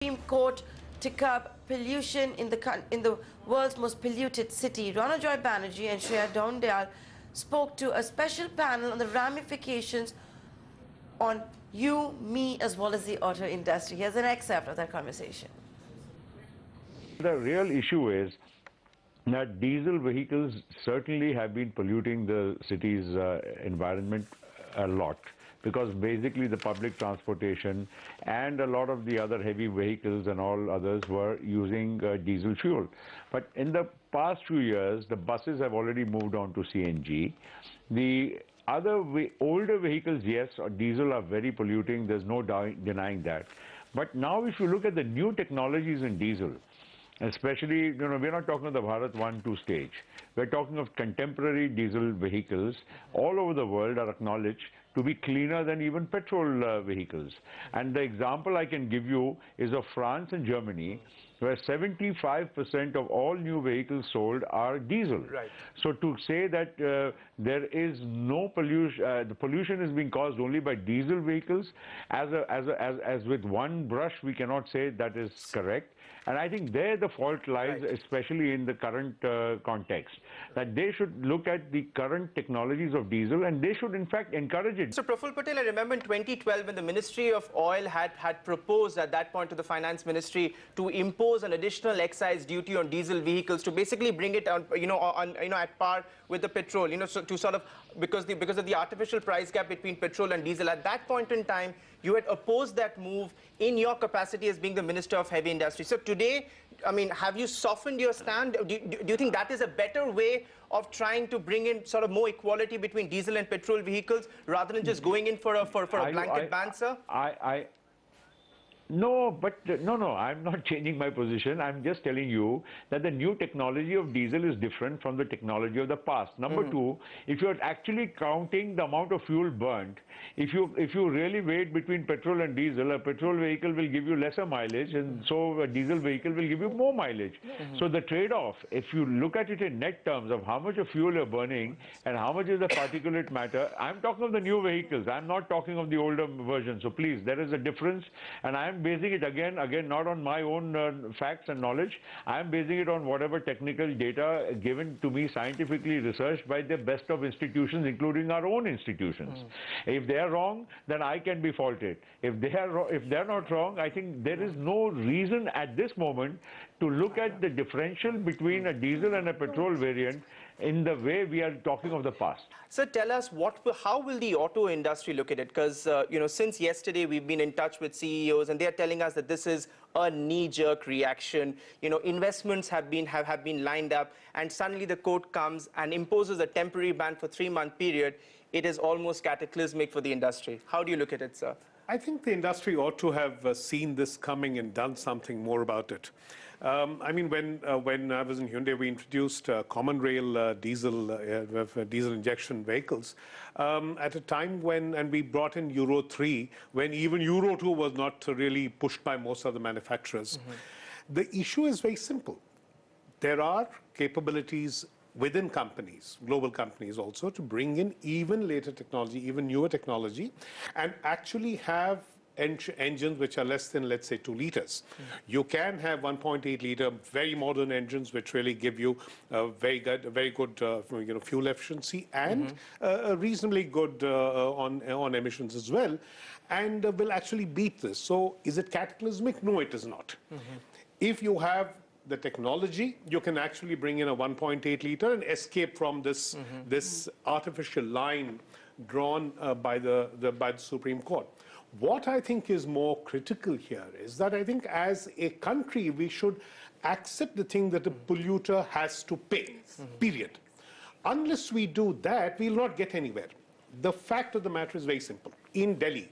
Supreme Court to curb pollution in the world's most polluted city. Ronojoy, Banerjee and Shreya Dhoundial spoke to a special panel on the ramifications on you, me, as well as the auto industry. Here's an excerpt of that conversation. The real issue is that diesel vehicles certainly have been polluting the city's environment a lot, because basically the public transportation and a lot of the other heavy vehicles and all others were using diesel fuel. But in the past few years, the buses have already moved on to CNG. The other older vehicles, yes, diesel are very polluting. There's no denying that. But now if you look at the new technologies in diesel, especially, we're not talking of the Bharat 1-2 stage. We're talking of contemporary diesel vehicles all over the world are acknowledged to be cleaner than even petrol vehicles. And the example I can give you is of France and Germany, where 75% of all new vehicles sold are diesel. Right. So to say that there is no pollution, the pollution is being caused only by diesel vehicles, as with one brush, we cannot say that is correct. And I think there the fault lies, right, especially in the current context, that they should look at the current technologies of diesel and they should in fact encourage it. So Praful Patel, I remember in 2012 when the Ministry of Oil had proposed at that point to the Finance Ministry to impose an additional excise duty on diesel vehicles to basically bring it on, at par with the petrol, so to sort of, because of the artificial price gap between petrol and diesel. At that point in time, you had opposed that move in your capacity as being the Minister of Heavy Industry. So today, I mean, have you softened your stand? Do you think that is a better way of trying to bring in sort of more equality between diesel and petrol vehicles rather than just going in for a blanket ban, sir? No, I'm not changing my position. I'm just telling you that the new technology of diesel is different from the technology of the past. Number two, if you're actually counting the amount of fuel burnt, if you really weigh between petrol and diesel, a petrol vehicle will give you lesser mileage, and so a diesel vehicle will give you more mileage. So the trade-off, if you look at it in net terms of how much of fuel you're burning and how much is the particulate matter, I'm talking of the new vehicles. I'm not talking of the older version. So please, there is a difference, and I'm basing it again not on my own facts and knowledge. I'm basing it on whatever technical data given to me, scientifically researched by the best of institutions, including our own institutions. If they are wrong, then I can be faulted. If they're not wrong, I think there is no reason at this moment to look at the differential between a diesel and a petrol variant in the way we are talking of the past. So tell us, how will the auto industry look at it? Because, since yesterday we've been in touch with CEOs and they're telling us that this is a knee-jerk reaction. Investments have been lined up, and suddenly the court comes and imposes a temporary ban for 3-month period. It is almost cataclysmic for the industry. How do you look at it, sir? I think the industry ought to have seen this coming and done something more about it. I mean, when I was in Hyundai, we introduced common rail diesel injection vehicles at a time and we brought in Euro 3, when even Euro 2 was not really pushed by most of the manufacturers. The issue is very simple. There are capabilities within companies, global companies also, to bring in even later technology, even newer technology, and actually have engines which are less than, let's say, 2 liters. You can have 1.8 liter, very modern engines which really give you a very good fuel efficiency and a reasonably good on emissions as well, and will actually beat this. So is it cataclysmic? No, it is not. If you have the technology, you can actually bring in a 1.8 liter and escape from this this artificial line drawn by the Supreme Court. What I think is more critical here is that I think as a country we should accept the thing that the polluter has to pay, period. Unless we do that, we'll not get anywhere. The fact of the matter is very simple. In Delhi,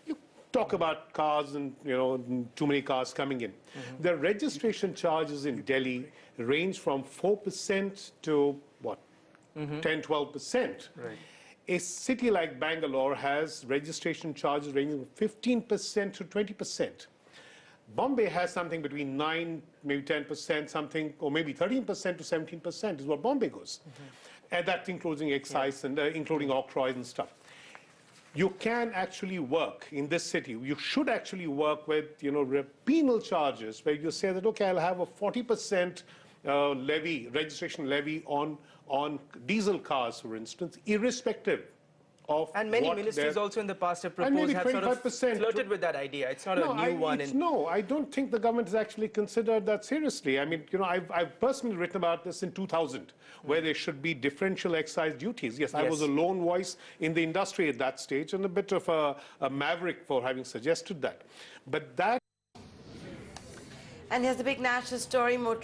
you talk about cars and too many cars coming in. The registration charges in Delhi range from 4% to what? 10-12%. Right. A city like Bangalore has registration charges ranging from 15% to 20%. Bombay has something between 9, maybe 10%, something, or maybe 13% to 17% is what Bombay goes. And that including excise and including octroys and stuff. you can actually work in this city. You should actually work with, penal charges where you say that, okay, I'll have a 40% levy, registration levy on diesel cars, for instance, irrespective of And many what ministries their- also in the past have And maybe proposed, have sort of 25% flirted with that idea. It's not No, a new one. no, I don't think the government has actually considered that seriously. I mean, I've personally written about this in 2000, where there should be differential excise duties. Yes, I was a lone voice in the industry at that stage and a bit of a maverick for having suggested that. But that And here's the big national story. More